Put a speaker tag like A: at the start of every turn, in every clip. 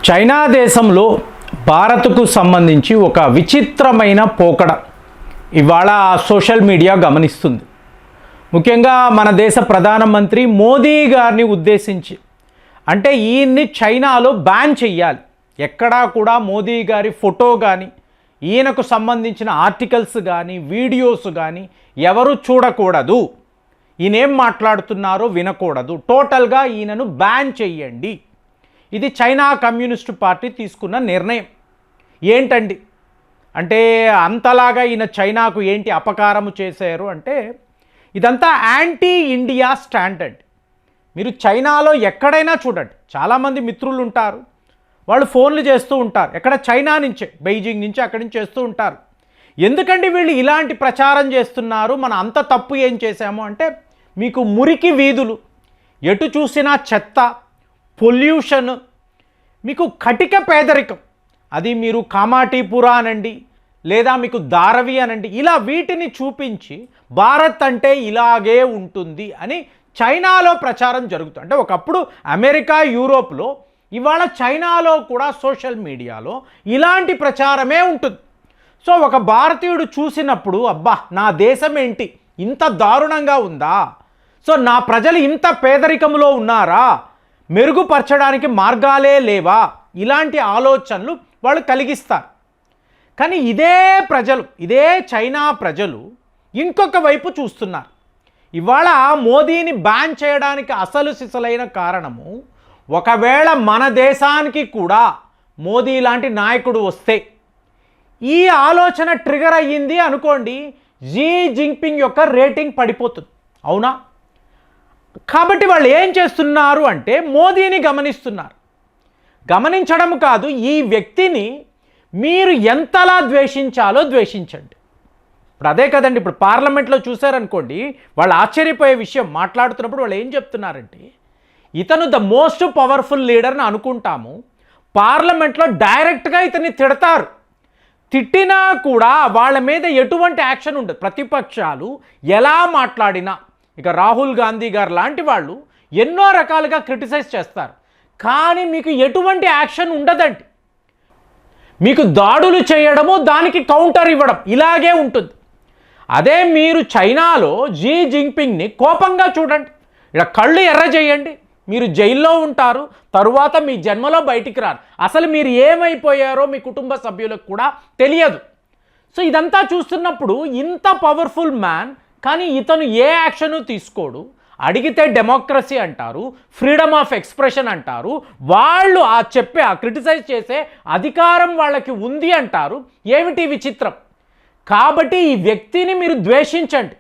A: China దేశంలో భారత్కు సంబంధించి ఒక విచిత్రమైన పోకడ ఇవాళ సోషల్ మీడియా గమనిస్తుంది. ముఖ్యంగా మన దేశ ప్రధానమంత్రి మోదీ గారిని ఉద్దేశించి అంటే ఈయన్ని చైనాలో బ్యాన్ చెయ్యాలి, ఎక్కడా కూడా మోదీ గారి ఫోటో కానీ ఈయనకు సంబంధించిన ఆర్టికల్స్ కానీ వీడియోస్ కానీ ఎవరు చూడకూడదు, ఈయనేం మాట్లాడుతున్నారో వినకూడదు, టోటల్గా ఈయనను బ్యాన్ చెయ్యండి. ఇది చైనా కమ్యూనిస్టు పార్టీ తీసుకున్న నిర్ణయం. ఏంటండి అంటే అంతలాగా ఈయన చైనాకు ఏంటి అపకారము చేశారు అంటే ఇదంతా యాంటీ ఇండియా స్టాండ్ అండి. మీరు చైనాలో ఎక్కడైనా చూడండి, చాలామంది మిత్రులు ఉంటారు, వాళ్ళు ఫోన్లు చేస్తూ ఉంటారు, ఎక్కడ చైనా నుంచే, బెయిజింగ్ నుంచి అక్కడి నుంచి చేస్తూ ఉంటారు. ఎందుకండి వీళ్ళు ఇలాంటి ప్రచారం చేస్తున్నారు, మనం అంత తప్పు ఏం చేశాము అంటే మీకు మురికి వీధులు, ఎటు చూసినా చెత్త, పొల్యూషన్, మీకు కటిక పేదరికం, అది మీరు కామాటీపురా అనండి లేదా మీకు ధారవి అనండి, ఇలా వీటిని చూపించి భారత్ అంటే ఇలాగే ఉంటుంది అని చైనాలో ప్రచారం జరుగుతుంది. అంటే ఒకప్పుడు అమెరికా, యూరోప్లో, ఇవాళ చైనాలో కూడా సోషల్ మీడియాలో ఇలాంటి ప్రచారమే ఉంటుంది. సో ఒక భారతీయుడు చూసినప్పుడు అబ్బా నా దేశం ఏంటి ఇంత దారుణంగా ఉందా, సో నా ప్రజలు ఇంత పేదరికంలో ఉన్నారా, మెరుగుపరచడానికి మార్గాలే లేవా, ఇలాంటి ఆలోచనలు వాళ్ళు కలిగిస్తారు. కానీ ఇదే చైనా ప్రజలు ఇంకొక వైపు చూస్తున్నారు. ఇవాళ మోదీని బ్యాన్ చేయడానికి అసలు సిసలైన కారణము, ఒకవేళ మన దేశానికి కూడా మోదీ లాంటి నాయకుడు వస్తే ఈ ఆలోచన ట్రిగర్ అయ్యింది అనుకోండి, జీ జింగ్పింగ్ యొక్క రేటింగ్ పడిపోతుంది. అవునా? కాబట్టి వాళ్ళు ఏం చేస్తున్నారు అంటే మోదీని గమనిస్తున్నారు. గమనించడం కాదు, ఈ వ్యక్తిని మీరు ఎంతలా ద్వేషించాలో ద్వేషించండి. ఇప్పుడు అదే కదండి, ఇప్పుడు పార్లమెంట్లో చూశారనుకోండి, వాళ్ళు ఆశ్చర్యపోయే విషయం మాట్లాడుతున్నప్పుడు వాళ్ళు ఏం చెప్తున్నారంటే ఇతను ద మోస్ట్ పవర్ఫుల్ లీడర్ని అనుకుంటాము, పార్లమెంట్లో డైరెక్ట్గా ఇతన్ని తిడతారు, తిట్టినా కూడా వాళ్ళ మీద ఎటువంటి యాక్షన్ ఉండదు. ప్రతిపక్షాలు ఎలా మాట్లాడినా, ఇక రాహుల్ గాంధీ గారు లాంటి వాళ్ళు ఎన్నో రకాలుగా క్రిటిసైజ్ చేస్తారు, కానీ మీకు ఎటువంటి యాక్షన్ ఉండదండి. మీకు దాడులు చేయడము, దానికి కౌంటర్ ఇవ్వడం, ఇలాగే ఉంటుంది. అదే మీరు చైనాలో జీ జింగ్పింగ్ని కోపంగా చూడండి, ఇలా కళ్ళు ఎర్ర చేయండి, మీరు జైల్లో ఉంటారు, తరువాత మీ జన్మలో బయటికి రారు, అసలు మీరు ఏమైపోయారో మీ కుటుంబ సభ్యులకు కూడా తెలియదు. సో ఇదంతా చూస్తున్నప్పుడు ఇంత పవర్ఫుల్ మ్యాన్, కానీ ఇతను ఏ యాక్షను తీసుకోడు. అడిగితే డెమోక్రసీ అంటారు, ఫ్రీడమ్ ఆఫ్ ఎక్స్ప్రెషన్ అంటారు, వాళ్ళు ఆ క్రిటిసైజ్ చేసే అధికారం వాళ్ళకి ఉంది అంటారు. ఏమిటి విచిత్రం? కాబట్టి ఈ వ్యక్తిని మీరు ద్వేషించండి,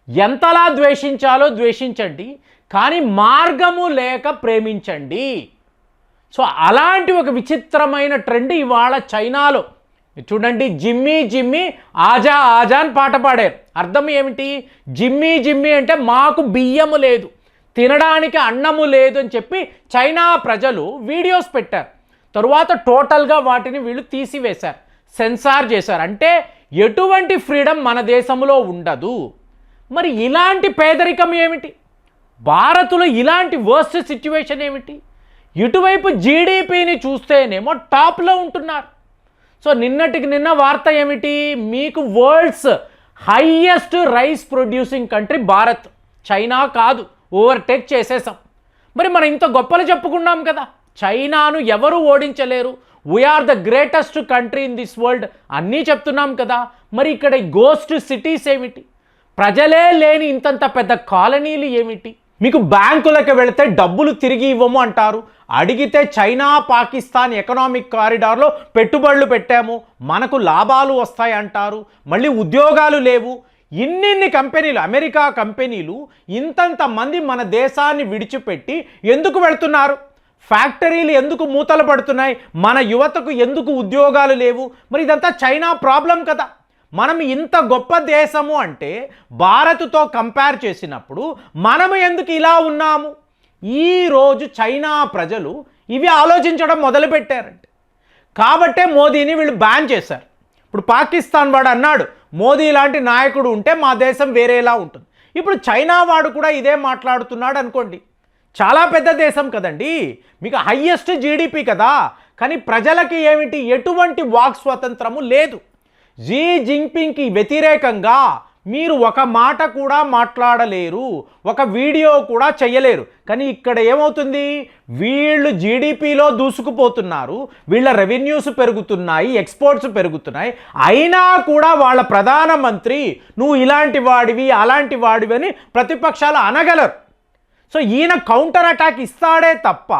A: ఎంతలా ద్వేషించాలో ద్వేషించండి, కానీ మార్గము లేక ప్రేమించండి. సో అలాంటి ఒక విచిత్రమైన ట్రెండ్ ఇవాళ చైనాలో చూడండి. జిమ్మీ జిమ్మీ ఆజా ఆజా అని పాట పాడారు. అర్థం ఏమిటి? జిమ్మీ జిమ్మీ అంటే మాకు బియ్యము లేదు, తినడానికి అన్నము లేదు అని చెప్పి చైనా ప్రజలు వీడియోస్ పెట్టారు. తరువాత టోటల్గా వాటిని వీళ్ళు తీసివేశారు, సెన్సార్ చేశారు. అంటే ఎటువంటి ఫ్రీడమ్ మన దేశంలో ఉండదు. మరి ఇలాంటి పేదరికం ఏమిటి? భారత్లో ఇలాంటి వర్స్ట్ సిచ్యువేషన్ ఏమిటి? ఇటువైపు జీడిపిని చూస్తేనేమో టాప్లో ఉంటున్నారు. సో నిన్నటికి నిన్న వార్త ఏమిటి? మీకు world's highest rice producing country Bharat, China కాదు, ఓవర్టేక్ చేసేసాం. మరి మనం ఇంత గొప్పలు చెప్పుకున్నాం కదా, చైనాను ఎవరు ఓడించలేరు, we are the greatest country in this world అన్నీ చెప్తున్నాం కదా. మరి ఇక్కడ గోస్ట్ సిటీస్ ఏమిటి? ప్రజలే లేని ఇంతంత పెద్ద కాలనీలు ఏమిటి? మీకు బ్యాంకులకు వెళితే డబ్బులు తిరిగి ఇవ్వము అంటారు, అడిగితే చైనా పాకిస్తాన్ ఎకనామిక్ కారిడార్లో పెట్టుబడులు పెట్టాము, మనకు లాభాలు వస్తాయి అంటారు, మళ్ళీ ఉద్యోగాలు లేవు. ఇన్నిన్ని కంపెనీలు, అమెరికా కంపెనీలు ఇంతంత మంది మన దేశాన్ని విడిచిపెట్టి ఎందుకు వెళ్తున్నారు? ఫ్యాక్టరీలు ఎందుకు మూతలు పడుతున్నాయి? మన యువతకు ఎందుకు ఉద్యోగాలు లేవు? మరి ఇదంతా చైనా ప్రాబ్లం కదా. మనం ఇంత గొప్ప దేశము అంటే భారత్తో కంపేర్ చేసినప్పుడు మనము ఎందుకు ఇలా ఉన్నాము? ఈరోజు చైనా ప్రజలు ఇవి ఆలోచించడం మొదలుపెట్టారంటే, కాబట్టే మోదీని వీళ్ళు బ్యాన్ చేశారు. ఇప్పుడు పాకిస్తాన్ వాడు అన్నాడు మోదీ లాంటి నాయకుడు ఉంటే మా దేశం వేరేలా ఉంటుంది. ఇప్పుడు చైనా వాడు కూడా ఇదే మాట్లాడుతున్నాడు అనుకోండి, చాలా పెద్ద దేశం కదండి, మీకు హైయెస్ట్ జీడిపి కదా, కానీ ప్రజలకి ఏమిటి, ఎటువంటి వాక్ స్వాతంత్రము లేదు. షీ జిన్పింగ్కి వ్యతిరేకంగా మీరు ఒక మాట కూడా మాట్లాడలేరు, ఒక వీడియో కూడా చేయలేరు. కానీ ఇక్కడ ఏమవుతుంది, వీళ్ళు జీడిపిలో దూసుకుపోతున్నారు, వీళ్ళ రెవెన్యూస్ పెరుగుతున్నాయి, ఎక్స్పోర్ట్స్ పెరుగుతున్నాయి, అయినా కూడా వాళ్ళ ప్రధానమంత్రి నువ్వు ఇలాంటి వాడివి అలాంటి వాడివి అని ప్రతిపక్షాలు అనగలరు. సో ఈయన కౌంటర్ అటాక్ ఇస్తాడే తప్ప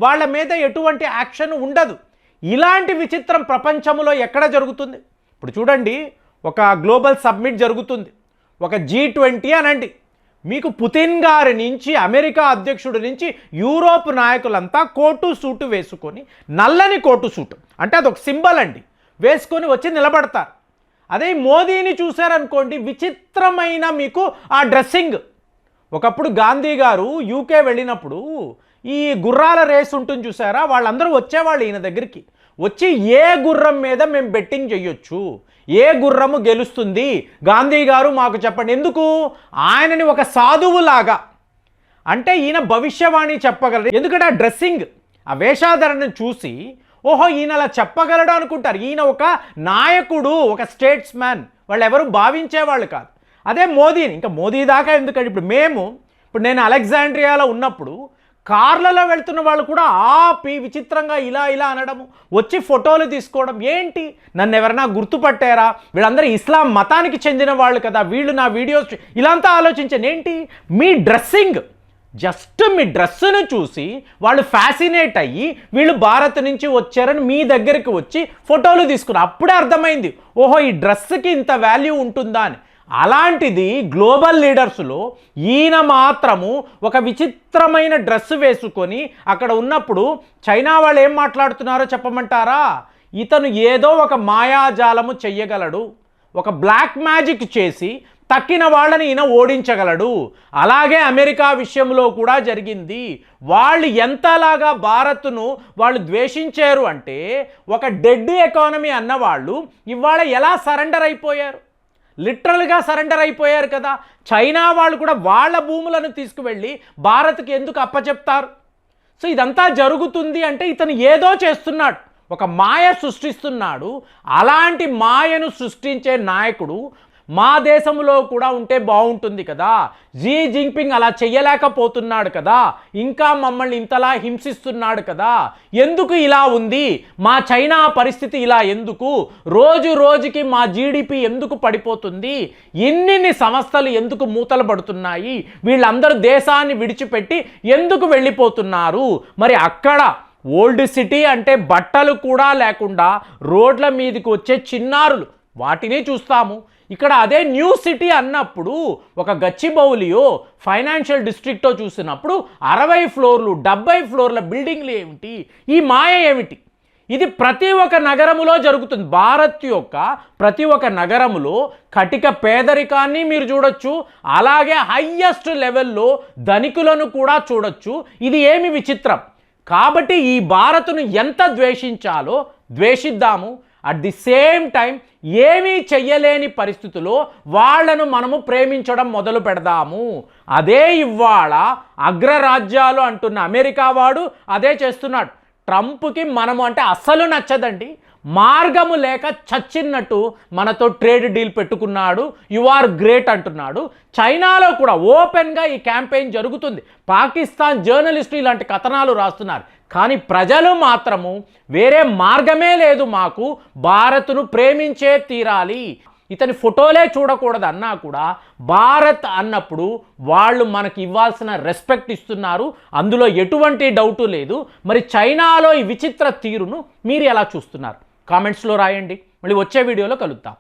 A: వాళ్ళ మీద ఎటువంటి యాక్షన్ ఉండదు. ఇలాంటి విచిత్రం ప్రపంచంలో ఎక్కడ జరుగుతుంది? ఇప్పుడు చూడండి, ఒక గ్లోబల్ సబ్మిట్ జరుగుతుంది, ఒక G20 అనండి. మీకు పుతిన్ గారి నుంచి, అమెరికా అధ్యక్షుడి నుంచి యూరోప్ నాయకులంతా కోటు సూటు వేసుకొని, నల్లని కోటు సూటు అంటే అదొక సింబల్ అండి, వేసుకొని వచ్చి నిలబడతారు. అదే మోదీని చూశారనుకోండి, విచిత్రమైన మీకు ఆ డ్రెస్సింగ్. ఒకప్పుడు గాంధీ గారు యూకే వెళ్ళినప్పుడు ఈ గుర్రాల రేస్ ఉంటుంది చూసారా, వాళ్ళందరూ వచ్చేవాళ్ళు ఈయన దగ్గరికి. వచ్చి ఏ గుర్రం మీద మేము బెట్టింగ్ చేయొచ్చు, ఏ గుర్రము గెలుస్తుంది గాంధీ గారు మాకు చెప్పండి. ఎందుకు? ఆయనని ఒక సాధువులాగా, అంటే ఈయన భవిష్యవాణి చెప్పగలరు. ఎందుకంటే ఆ డ్రెస్సింగ్, ఆ వేషాధరణను చూసి ఓహో ఈయన అలా చెప్పగలడు అనుకుంటారు. ఈయన ఒక నాయకుడు, ఒక స్టేట్స్ మ్యాన్, వాళ్ళు ఎవరు భావించేవాళ్ళు కాదు. అదే మోదీని, ఇంకా మోదీ దాకా ఎందుకంటే ఇప్పుడు నేను అలెగ్జాండ్రియాలో ఉన్నప్పుడు కార్లలో వెళ్తున్న వాళ్ళు కూడా ఆపి విచిత్రంగా ఇలా ఇలా అనడము, వచ్చి ఫోటోలు తీసుకోవడం. ఏంటి, నన్ను ఎవరైనా గుర్తుపట్టారా, వీళ్ళందరూ ఇస్లాం మతానికి చెందిన వాళ్ళు కదా, వీళ్ళు నా వీడియోస్ ఇలాంతా ఆలోచించాను. ఏంటి, మీ డ్రెస్సింగ్, జస్ట్ మీ డ్రెస్సును చూసి వాళ్ళు ఫ్యాసినేట్ అయ్యి వీళ్ళు భారత్ నుంచి వచ్చారని మీ దగ్గరికి వచ్చి ఫోటోలు తీసుకున్నారు. అప్పుడే అర్థమైంది, ఓహో ఈ డ్రెస్కి ఇంత వాల్యూ ఉంటుందా అని. అలాంటిది గ్లోబల్ లీడర్స్లో ఈయన మాత్రము ఒక విచిత్రమైన డ్రెస్ వేసుకొని అక్కడ ఉన్నప్పుడు చైనా వాళ్ళు ఏం మాట్లాడుతున్నారో చెప్పమంటారా? ఇతను ఏదో ఒక మాయాజాలము చెయ్యగలడు, ఒక బ్లాక్ మ్యాజిక్ చేసి తక్కిన వాళ్ళని ఈయన ఓడించగలడు. అలాగే అమెరికా విషయంలో కూడా జరిగింది. వాళ్ళు ఎంతలాగా భారత్ను వాళ్ళు ద్వేషించారు అంటే, ఒక డెడ్ ఎకానమీ అన్నవాళ్ళు ఇవాళ ఎలా సరెండర్ అయిపోయారు, లిటరల్గా సరెండర్ అయిపోయారు కదా. చైనా వాళ్ళు కూడా వాళ్ళ భూములను తీసుకువెళ్ళి భారత్కి ఎందుకు అప్పచెప్తారు? సో ఇదంతా జరుగుతుంది అంటే ఇతను ఏదో చేస్తున్నాడు, ఒక మాయ సృష్టిస్తున్నాడు. అలాంటి మాయను సృష్టించే నాయకుడు మా దేశంలో కూడా ఉంటే బాగుంటుంది కదా. షీ జిన్పింగ్ అలా చెయ్యలేకపోతున్నాడు కదా, ఇంకా మమ్మల్ని ఇంతలా హింసిస్తున్నాడు కదా. ఎందుకు ఇలా ఉంది మా చైనా పరిస్థితి, ఇలా ఎందుకు రోజు రోజుకి మా జీడిపి ఎందుకు పడిపోతుంది, ఇన్ని సంస్థలు ఎందుకు మూతలు పడుతున్నాయి, వీళ్ళందరూ దేశాన్ని విడిచిపెట్టి ఎందుకు వెళ్ళిపోతున్నారు? మరి అక్కడ ఓల్డ్ సిటీ అంటే బట్టలు కూడా లేకుండా రోడ్ల మీదకి వచ్చే చిన్నారులు, వాటిని చూస్తాము. ఇక్కడ అదే న్యూ సిటీ అన్నప్పుడు ఒక గచ్చిబౌలియో ఫైనాన్షియల్ డిస్ట్రిక్టో చూసినప్పుడు 60 ఫ్లోర్లు 70 ఫ్లోర్ల బిల్డింగ్లు ఏమిటి, ఈ మాయ ఏమిటి? ఇది ప్రతి ఒక్క నగరములో జరుగుతుంది. భారత్ యొక్క ప్రతి ఒక్క నగరములో కటిక పేదరికాన్ని మీరు చూడొచ్చు, అలాగే హైయెస్ట్ లెవెల్లో ధనికులను కూడా చూడొచ్చు. ఇది ఏమి విచిత్రం? కాబట్టి ఈ భారత్ను ఎంత ద్వేషించాలో ద్వేషిద్దాము. అట్ ది సేమ్ టైం ఏమీ చెయ్యలేని పరిస్థితుల్లో వాళ్లను మనము ప్రేమించడం మొదలు పెడదాము. అదే ఇవాళ అగ్రరాజ్యాలు అంటున్న అమెరికా వాడు అదే చేస్తున్నాడు. ట్రంప్కి మనము అంటే అస్సలు నచ్చదండి. మార్గము లేక చచ్చినట్టు మనతో ట్రేడ్ డీల్ పెట్టుకున్నాడు, యు ఆర్ గ్రేట్ అంటున్నాడు. చైనాలో కూడా ఓపెన్గా ఈ క్యాంపెయిన్ జరుగుతుంది. పాకిస్తాన్ జర్నలిస్టులు ఇలాంటి కథనాలు రాస్తున్నారు. కానీ ప్రజలు మాత్రము వేరే మార్గమే లేదు, మాకు భారత్ను ప్రేమించే తీరాలి, ఇతని ఫోటోలే చూడకూడదు అన్నా కూడా భారత్ అన్నప్పుడు వాళ్ళు మనకి ఇవ్వాల్సిన రెస్పెక్ట్ ఇస్తున్నారు, అందులో ఎటువంటి డౌటు లేదు. మరి చైనాలో ఈ విచిత్ర తీరును మీరు ఎలా చూస్తున్నారు? కామెంట్స్లో రాయండి. మళ్ళీ వచ్చే వీడియోలో కలుద్దాం.